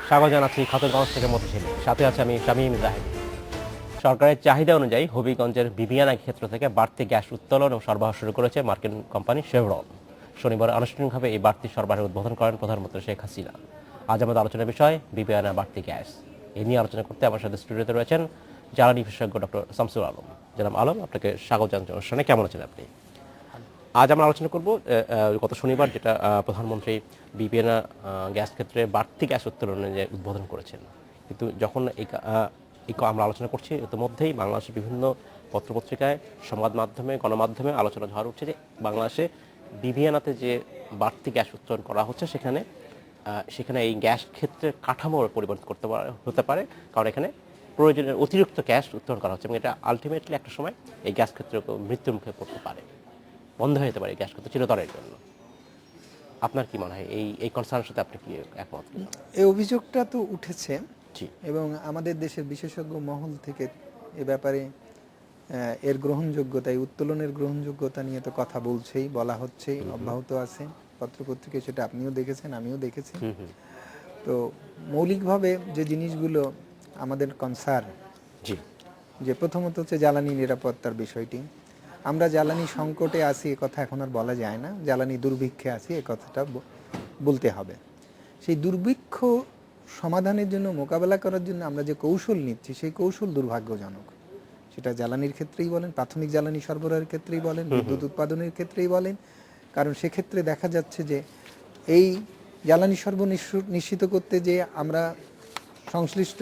স্বাগত জানাচ্ছি খাতুনগঞ্জ থেকে মতিঝিল। সাথে আছে আমি শামীম জাহিদ। সরকারের চাহিদা অনুযায়ী হবিগঞ্জের বিবিয়ানা ক্ষেত্র থেকে বাড়তি গ্যাস উত্তোলন ও সরবরাহ শুরু করেছে মার্কিন কোম্পানি শেভরন। শনিবার আনুষ্ঠানিকভাবে এই বাড়তি সরবরাহের উদ্বোধন করেন প্রধানমন্ত্রী শেখ হাসিনা। আজ আমাদের আলোচনার বিষয় বিবিয়ানা বাড়তি গ্যাস। এ নিয়ে আলোচনা করতে আমার সাথে স্টুডিওতে রয়েছেন জ্বালানি বিশেষজ্ঞ ডক্টর শামসুল আলম। জনাব আলম, আপনাকে স্বাগত জানাচ্ছি অনুষ্ঠানে। কেমন আছেন আপনি? আজ আমরা আলোচনা করব গত শনিবার যেটা প্রধানমন্ত্রী বিবিএনা গ্যাস ক্ষেত্রে বাড়তি গ্যাস উত্তোলনের যে উদ্বোধন করেছেন, কিন্তু যখন এই আমরা আলোচনা করছি ইতিমধ্যেই বাংলাদেশের বিভিন্ন পত্রপত্রিকায়, সংবাদ মাধ্যমে, গণমাধ্যমে আলোচনা ঝড় উঠছে যে বাংলাদেশে বিবিএনাতে যে বাড়তি গ্যাস উত্তোলন করা হচ্ছে সেখানে এই গ্যাস ক্ষেত্রের কাঠামো পরিবর্তন হতে পারে, কারণ এখানে প্রয়োজনের অতিরিক্ত গ্যাস উত্তোলন করা হচ্ছে এবং এটা আলটিমেটলি একটা সময় এই গ্যাস ক্ষেত্রে মৃত্যুর মুখে পড়তে পারে, বন্ধ হয়ে যেতে পারে গ্যাস ক্ষেত্র চিরতরের জন্য। আপনার কি মনে হয় এই কনসার্নের সাথে আপনি কি একমত? এই অভিযোগটা তো উঠেছে জি। এবং আমাদের দেশের বিশেষজ্ঞ মহল থেকে এ ব্যাপারে এর গ্রহণযোগ্যতা, এই উত্তোলনের গ্রহণযোগ্যতা নিয়ে তো কথা বলা হচ্ছেই, অব্যাহত আছে। পত্রপত্রিকায় সেটা আপনিও দেখেছেন, আমিও দেখেছি। তো মৌলিকভাবে যে জিনিসগুলো আমাদের কনসার্ন, জি, যে প্রথমত হচ্ছে জ্বালানি নিরাপত্তার বিষয়টি। আমরা জ্বালানি সংকটে আছি এ কথা এখন আর বলা যায় না, জ্বালানি দুর্ভিক্ষে আছি এ কথাটা বলতে হবে। সেই দুর্ভিক্ষ সমাধানের জন্য, মোকাবেলা করার জন্য আমরা যে কৌশল নিচ্ছি সেই কৌশল দুর্ভাগ্যজনক। সেটা জ্বালানির ক্ষেত্রেই বলেন, প্রাথমিক জ্বালানি সরবরাহের ক্ষেত্রেই বলেন, বিদ্যুৎ উৎপাদনের ক্ষেত্রেই বলেন। কারণ সেক্ষেত্রে দেখা যাচ্ছে যে এই জ্বালানি নিশ্চিত করতে যে আমরা সংশ্লিষ্ট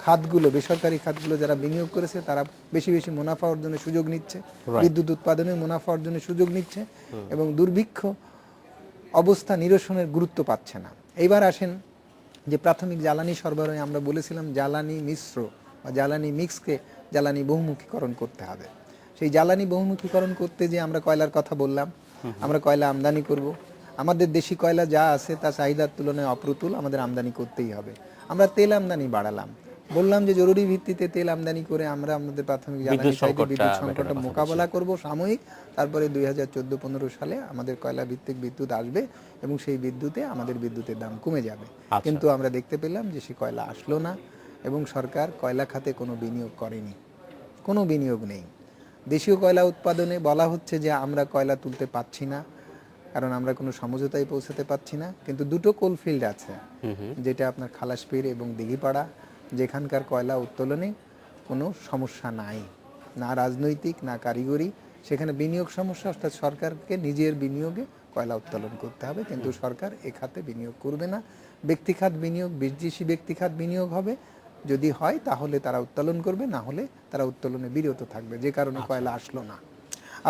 খাতগুলো, বেসরকারি খাতগুলো যারা বিনিয়োগ করেছে তারা বেশি বেশি মুনাফা অর্জনের সুযোগ নিচ্ছে, বিদ্যুৎ উৎপাদনের মুনাফা অর্জনের সুযোগ নিচ্ছে এবং দুর্ভিক্ষ অবস্থা নিরসনের গুরুত্ব পাচ্ছে না। এইবার আসেন যে প্রাথমিক জ্বালানি সরবরাহে আমরা বলেছিলাম জ্বালানি মিশ্র বা জ্বালানি মিক্সকে জ্বালানি বহুমুখীকরণ করতে হবে। সেই জ্বালানি বহুমুখীকরণ করতে যে আমরা কয়লার কথা বললাম, আমরা কয়লা আমদানি করব। আমাদের দেশি কয়লা যা আছে তা চাহিদার তুলনায় অপ্রতুল, আমাদের আমদানি করতেই হবে। আমরা তেল আমদানি বাড়ালাম, বললাম যে জরুরি ভিত্তিতে তেল আমদানি করে আমরা আমাদের প্রাথমিক জ্বালানি চাহিদা, বিদ্যুৎ সংকট মোকাবেলা করব সাময়িক। তারপরে 2014-15 সালে আমাদের কয়লা ভিত্তিক বিদ্যুৎ আসবে এবং সেই বিদ্যুতে আমাদের বিদ্যুতের দাম কমে যাবে। কিন্তু আমরা দেখতে পেলাম যে সে কয়লা আসলো না এবং সরকার কয়লা খাতে কোনো বিনিয়োগ করেনি, কোনো বিনিয়োগ নেই। দেশীয় কয়লা উৎপাদনে বলা হচ্ছে যে আমরা কয়লা তুলতে পারছি না, কারণ আমরা কোনো সমঝোতায় পৌঁছাতে পারছি না। কিন্তু দুটো কোলফিল্ড আছে, যেটা আপনার খালাসপীর এবং দিঘিপাড়া, যেখানকার কয়লা উত্তোলনে কোনো সমস্যা নাই, না রাজনৈতিক না কারিগরি। সেখানে বিনিয়োগ সমস্যা, অর্থাৎ সরকারকে নিজের বিনিয়োগে কয়লা উত্তোলন করতে হবে, কিন্তু সরকার এ খাতে বিনিয়োগ করবে না। ব্যক্তিখাত বিনিয়োগ, বিদেশি ব্যক্তিখাত বিনিয়োগ হবে, যদি হয় তাহলে তারা উত্তোলন করবে, না হলে তারা উত্তোলনে বিরত থাকবে, যে কারণে কয়লা আসলো না।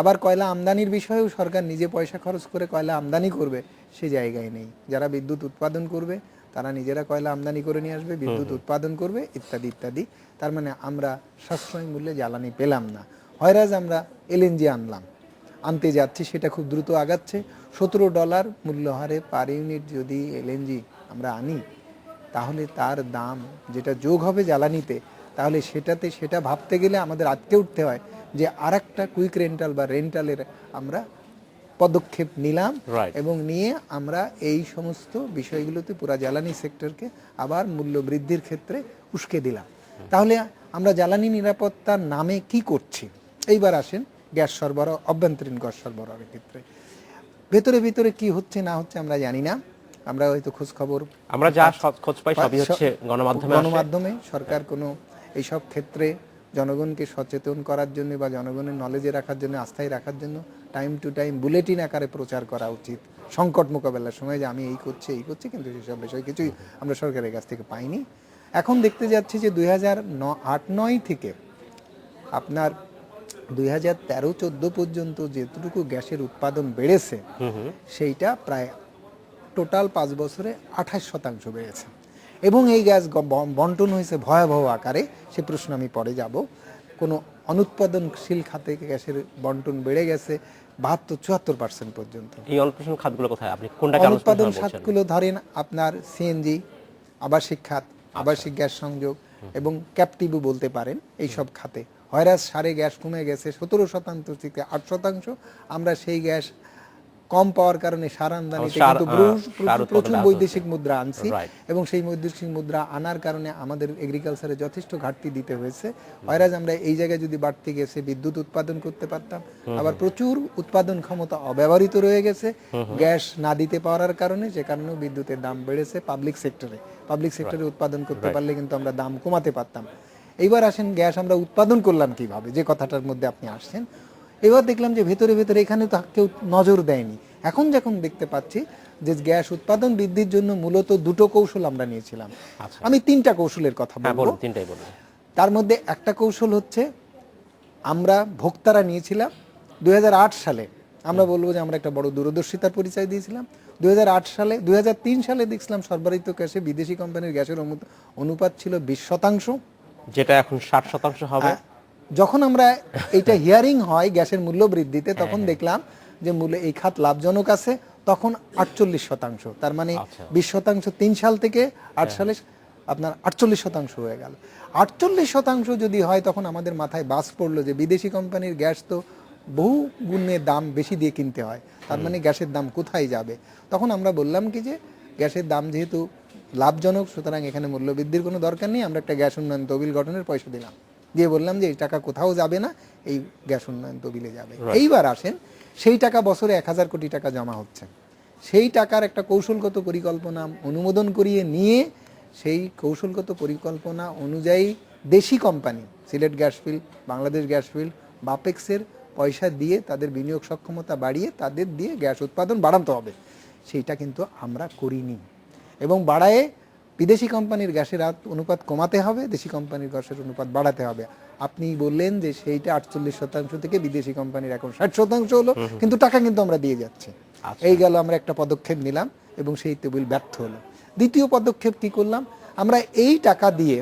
আবার কয়লা আমদানির বিষয়েও সরকার নিজে পয়সা খরচ করে কয়লা আমদানি করবে সে জায়গায় নেই। যারা বিদ্যুৎ উৎপাদন করবে তারা নিজেরা কয়লা আমদানি করে নিয়ে আসবে, বিদ্যুৎ উৎপাদন করবে, ইত্যাদি ইত্যাদি। তার মানে আমরা সাশ্রয়ী মূল্যে জ্বালানি পেলাম না। হয়রাজ আমরা এলএনজি আনতে যাচ্ছি, সেটা খুব দ্রুত আগাচ্ছে। $17 মূল্যহারে পার ইউনিট যদি এলএনজি আমরা আনি, তাহলে তার দাম যেটা যোগ হবে জ্বালানিতে, তাহলে সেটা ভাবতে গেলে আমাদের আটকে উঠতে হয় যে আর একটা কুইক রেন্টাল বা রেন্টালের আমরা পদক্ষেপ নিলাম এবং নিয়ে আমরা এই সমস্ত বিষয়গুলোতে পুরা জ্বালানি সেক্টরকে আবার মূল্য বৃদ্ধির ক্ষেত্রে উস্কে দিলাম। তাহলে আমরা জ্বালানি নিরাপত্তার নামে কি করছি? এইবার আসেন গ্যাস সরবরাহ, অভ্যন্তরীণ গ্যাস সরবরাহের ক্ষেত্রে ভেতরে ভিতরে কি হচ্ছে না হচ্ছে আমরা জানি না। আমরা হয়তো খোঁজ খবর, আমরা যা খোঁজ পাই সবই হচ্ছে গণমাধ্যমে। সরকার কোনো এইসব ক্ষেত্রে জনগণকে সচেতন করার জন্য বা জনগণের নলেজে রাখার জন্য, আস্থায় রাখার জন্য টাইম টু টাইম বুলেটিন আকারে প্রচার করা উচিত সংকট মোকাবেলার সময়, যে আমি এই করছি, কিন্তু সেসব বিষয় কিছুই আমরা সরকারের কাছ থেকে পাইনি। এখন দেখতে যাচ্ছি যে 2008-9 থেকে আপনার 2013-14 পর্যন্ত যেটুকু গ্যাসের উৎপাদন বেড়েছে সেইটা প্রায় টোটাল 5 বছরে 28% বেড়েছে এবং এই গ্যাস বন্টন হয়েছে ভয়াবহ আকারে। সে প্রশ্ন আমি পরে যাব। কোনো অনুৎপাদনশীল খাতে গ্যাসের বন্টন বেড়ে গেছে 72-74% পর্যন্ত। এই অনুৎপাদন খাতগুলো কোথায়? আপনি কোনটা? অনুৎপাদন খাতগুলো ধরেন আপনার সিএনজি, আবাসিক খাত, আবাসিক গ্যাস সংযোগ এবং ক্যাপটিভও বলতে পারেন, এইসব খাতে হয়রাস সারে গ্যাস কমে গেছে 17% থেকে 8%। আমরা সেই গ্যাস কম পাওয়ার কারণে সার আমদানিতে কিন্তু প্রচুর বৈদেশিক মুদ্রা আনছি এবং সেই বৈদেশিক মুদ্রা আনার কারণে আমাদের এগ্রিকালচারে যথেষ্ট ঘাটতি দিতে হয়েছে। হয়রাজ আমরা এই জায়গায় যদি বাড়তি গেছে বিদ্যুৎ উৎপাদন করতে পারতাম, আবার প্রচুর উৎপাদন ক্ষমতা অব্যবহৃত রয়ে গেছে গ্যাস না দিতে পারার কারণে, যে কারণে বিদ্যুতের দাম বেড়েছে পাবলিক সেক্টরে উৎপাদন করতে পারলে কিন্তু আমরা দাম কমাতে পারতাম। এইবার আসেন গ্যাস আমরা উৎপাদন করলাম কিভাবে, যে কথাটার মধ্যে আপনি আসছেন। এবার দেখলাম যে ভেতরে ভেতরে এখানে তো কেউ নজর দেয়নি। এখন যখন দেখতে পাচ্ছি যে গ্যাস উৎপাদন বৃদ্ধির জন্য মূলত দুটো কৌশল আমরা নিয়েছিলাম। আমি তিনটা কৌশলের কথা বলবো। তার মধ্যে একটা কৌশল হচ্ছে আমরা ভোক্তারা নিয়েছিলাম 2008 সালে। আমরা বলবো যে আমরা একটা বড় দূরদর্শিতার পরিচয় দিয়েছিলাম। 2003 সালে দেখছিলাম সরবরাহিত গ্যাসে বিদেশি কোম্পানির গ্যাসের অনুপাত ছিল 20%, যেটা এখন 60% হবে। যখন আমরা এইটা হিয়ারিং হয় গ্যাসের মূল্য বৃদ্ধিতে, তখন দেখলাম যে মূল্য এই খাত লাভজনক আছে, তখন 48%। তার মানে 20% 3 সাল থেকে 8 সালে আপনার 48% হয়ে গেল। 48% যদি হয় তখন আমাদের মাথায় বাস পড়লো যে বিদেশি কোম্পানির গ্যাস তো বহু গুণে দাম বেশি দিয়ে কিনতে হয়, তার মানে গ্যাসের দাম কোথায় যাবে। তখন আমরা বললাম কি যে গ্যাসের দাম যেহেতু লাভজনক, সুতরাং এখানে মূল্য বৃদ্ধির কোনো দরকার নেই, আমরা একটা গ্যাস উন্নয়ন তহবিল গঠনের পয়সা দিলাম, দিয়ে বললাম যে এই টাকা কোথাও যাবে না, এই গ্যাস উন্নয়ন তহবিলে যাবে। এইবার আসেন সেই টাকা বছরে 1000 কোটি টাকা জমা হচ্ছে, সেই টাকার একটা কৌশলগত পরিকল্পনা অনুমোদন করিয়ে নিয়ে সেই কৌশলগত পরিকল্পনা অনুযায়ী দেশি company Sylhet gas field, Bangladesh gas field, বাপেক্সের পয়সা দিয়ে তাদের বিনিয়োগ সক্ষমতা বাড়িয়ে তাদের দিয়ে গ্যাস উৎপাদন বাড়াতে হবে, সেইটা কিন্তু আমরা করিনি। এবং বাড়ায়ে বিদেশি কোম্পানির গ্যাসের অনুপাত কমাতে হবে, দেশি কোম্পানির গ্যাসের অনুপাত বাড়াতে হবে। আপনি বললেন যে সেইটা 48% থেকে বিদেশি কোম্পানির এখন 60% হলো, কিন্তু টাকা কিন্তু আমরা দিয়ে যাচ্ছি। এই গেল আমরা একটা পদক্ষেপ নিলাম এবং সেই তহবিল ব্যর্থ হলো। দ্বিতীয় পদক্ষেপ কি করলাম, আমরা এই টাকা দিয়ে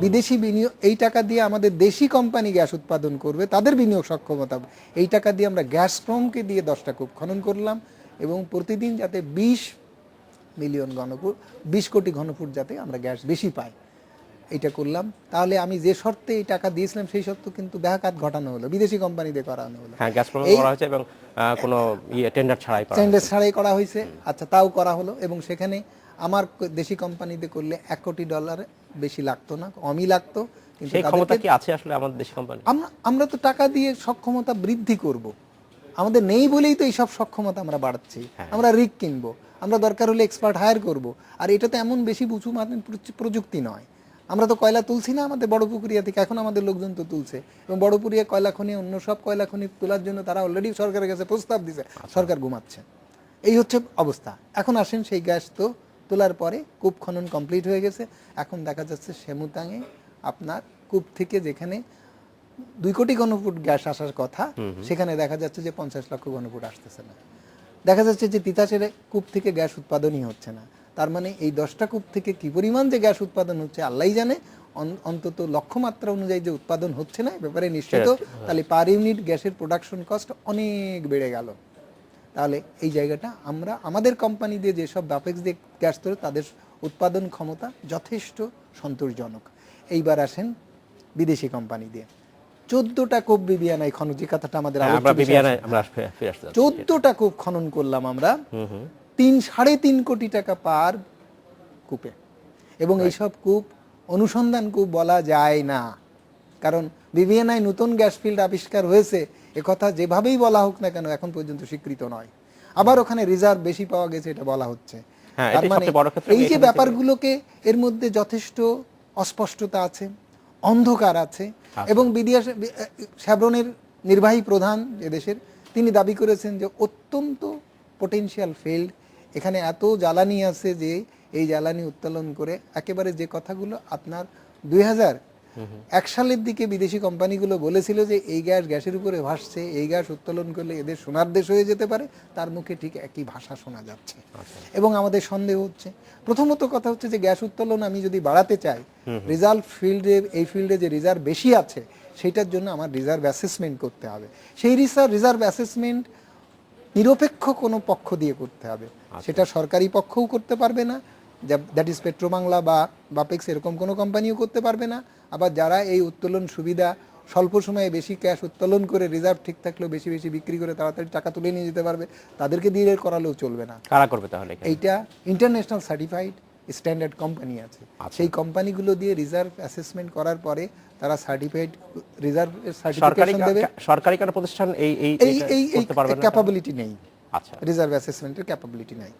বিদেশি বিনিয়োগ, এই টাকা দিয়ে আমাদের দেশি কোম্পানি গ্যাস উৎপাদন করবে, তাদের বিনিয়োগ সক্ষমতা, এই টাকা দিয়ে আমরা গ্যাসপ্রমকে দিয়ে 10টা কূপ খনন করলাম এবং প্রতিদিন যাতে 20 মিলিয়ন ঘনফুট, 20 কোটি ঘনফুট যাতে আমরা গ্যাস বেশি পাই, এটা করলাম। তাহলে আমি যে শর্তে এই টাকা দিয়েছিলাম সেই শর্ত কিন্তু ব্যাঘাত ঘটানো হলো, বিদেশি কোম্পানিতে করানো হলো। হ্যাঁ, গ্যাস প্রমোট করা হয়েছে এবং কোনো টেন্ডার ছাড়াই করা হয়েছে। আচ্ছা, তাও করা হলো এবং সেখানে আমার দেশি কোম্পানিতে করলে $1 কোটি বেশি লাগতো না, কমই লাগতো। কিন্তু সেই ক্ষমতা কি আছে আসলে আমাদের দেশি কোম্পানি? আমরা তো টাকা দিয়ে সক্ষমতা বৃদ্ধি করব, আমাদের নেই বলেই তো এই সব সক্ষমতা আমরা বাড়াচ্ছি। আমরা রিগ কিনবো, আমরা দরকার হলে এক্সপার্ট হায়ার করব। আর এটা তো এমন বেশি উঁচু মানের প্রযুক্তি নয়, আমরা তো কয়লা তুলছি না আমাদের বড়পুকুরিয়া থেকে, এখন আমাদের লোকজন তো তুলছে এবং বড়পুকুরিয়া কয়লা খনি অন্য সব কয়লা খনি তোলার জন্য তারা অলরেডি সরকারের কাছে প্রস্তাব দিছে, সরকার ঘুমাচ্ছে। এই হচ্ছে অবস্থা। এখন আসেন সেই গ্যাস তো তোলার পরে কূপ খনন কমপ্লিট হয়ে গেছে, এখন দেখা যাচ্ছে সেমুতাঙে আপনার কূপ থেকে যেখানে 2 কোটি ঘনফুট গ্যাস আসার কথা, সেখানে দেখা যাচ্ছে যে 50 লক্ষ ঘনফুট আসতেছে না। দেখা যাচ্ছে যে তিতাসের কূপ থেকে গ্যাস উৎপাদনই হচ্ছে না। তার মানে এই 10টা কূপ থেকে কি পরিমাণ যে গ্যাস উৎপাদন হচ্ছে আল্লাহই জানে, অন্তত লক্ষ্যমাত্রা অনুযায়ী যে উৎপাদন হচ্ছে না, ব্যাপারে নিশ্চিত। তাহলে পার ইউনিট গ্যাসের প্রোডাকশন কস্ট অনেক বেড়ে গেল। তাহলে এই জায়গাটা আমরা আমাদের কোম্পানি দিয়ে যেসব ব্যাপেক্স দিয়ে গ্যাস তোলে তাদের উৎপাদন ক্ষমতা যথেষ্ট সন্তোষজনক। এইবার আসেন বিদেশি কোম্পানি দিয়ে 14টা কূপ বিবিয়ানায় খনন, যে কথাটা আমাদের 14টা কূপ খনন করলাম আমরা 3.5 কোটি টাকা পার কূপে। এবং এইসব কূপ অনুসন্ধান কূপ বলা যায় না, কারণ বিবিয়ানায় নতুন গ্যাস ফিল্ড আবিষ্কার হয়েছে, একথা যেভাবেই বলা হোক না কেন এখন পর্যন্ত স্বীকৃত নয়। আবার ওখানে রিজার্ভ বেশি পাওয়া গেছে এটা বলা হচ্ছে। তার মানে এই যে ব্যাপারগুলোকে, এর মধ্যে যথেষ্ট অস্পষ্টতা আছে, অন্ধকার আছে। এবং শেভরনের নির্বাহী প্রধান যে দেশের, তিনি দাবি করেছেন যে অত্যন্ত পোটেনশিয়াল ফিল্ড, এখানে এত জ্বালানি আছে যে এই জ্বালানি উত্তোলন করে একেবারে, যে কথাগুলো আপনার 2001 সালের দিকে বিদেশি কোম্পানিগুলো বলেছিল যে এই গ্যাসের উপরে ভাসছে, এই গ্যাস উত্তোলন করলে এদের সোনার দেশ হয়ে যেতে পারে, তার মুখে ঠিক একই ভাষা শোনা যাচ্ছে। এবং আমাদের সন্দেহ হচ্ছে, প্রথমত কথা হচ্ছে যে গ্যাস উত্তোলন আমি যদি বাড়াতে চাই, রিজার্ভ ফিল্ডে, এই ফিল্ডে যে রিজার্ভ বেশি আছে সেইটার জন্য আমার রিজার্ভ অ্যাসেসমেন্ট করতে হবে। সেই রিজার্ভ অ্যাসেসমেন্ট নিরপেক্ষ কোনো পক্ষ দিয়ে করতে হবে, সেটা সরকারি পক্ষও করতে পারবে না, দ্যাট ইজ পেট্রোবাংলা বা বাপেক্স এরকম কোনো কোম্পানিও করতে পারবে না। আবার যারা এই উত্তোলন সুবিধা স্বল্প সময়ে বেশি ক্যাশ উত্তোলন করে রিজার্ভ ঠিক থাকলেও বেশি বেশি বিক্রি করে তাড়াতাড়ি টাকা তুলে নিয়ে যেতে পারবে, তাদেরকে দিয়ে করালেও চলবে না। কারা করবে তাহলে এখানে? এইটা ইন্টারন্যাশনাল সার্টিফাইড স্ট্যান্ডার্ড কোম্পানি আছে, আচ্ছা। সেই কোম্পানিগুলো দিয়ে রিজার্ভ অ্যাসেসমেন্ট করার পরে তারা সার্টিফাইড রিজার্ভ সরকারি সার্টিফিকেশন দেবে। সরকারি কোনো প্রতিষ্ঠান এই এই এই এই করতে পারবে না? ক্যাপাবিলিটি নেই, আচ্ছা। রিজার্ভ অ্যাসেসমেন্টের ক্যাপাবিলিটি নাই।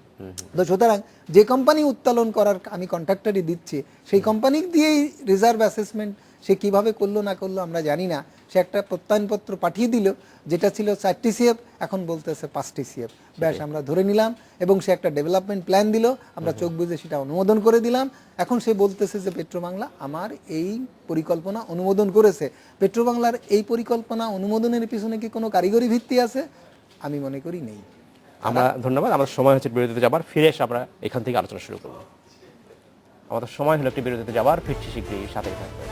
তো সুতরাং যে কোম্পানি উত্তোলন করার আমি কন্ট্রাক্টরই দিচ্ছি, সেই কোম্পানি দিয়েই রিজার্ভ অ্যাসেসমেন্ট সে কিভাবে করলো না করলো আমরা জানি না। সে একটা প্রত্যয়নপত্র পাঠিয়ে দিল, যেটা ছিল 4টি সিএফ, এখন বলতেছে 5টি সিএফ, ব্যাস আমরা ধরে নিলাম। এবং সে একটা ডেভেলপমেন্ট প্ল্যান দিল, আমরা চোখ বুজে সেটা অনুমোদন করে দিলাম। এখন সে বলতেছে যে পেট্রোবাংলা আমার এই পরিকল্পনা অনুমোদন করেছে। পেট্রোবাংলার এই পরিকল্পনা অনুমোদনের পিছনে কি কোনো কারিগরি ভিত্তি আছে? আমি মনে করি নেই। আমরা ধন্যবাদ। আমাদের সময় হচ্ছে বিরতিতে যাবার, ফিরে এসে আমরা এখান থেকে আলোচনা শুরু করব। আমাদের সময় হলো একটি বিরতিতে যাবার, ফিরছি শীঘ্রই, সাথেই থাকবে।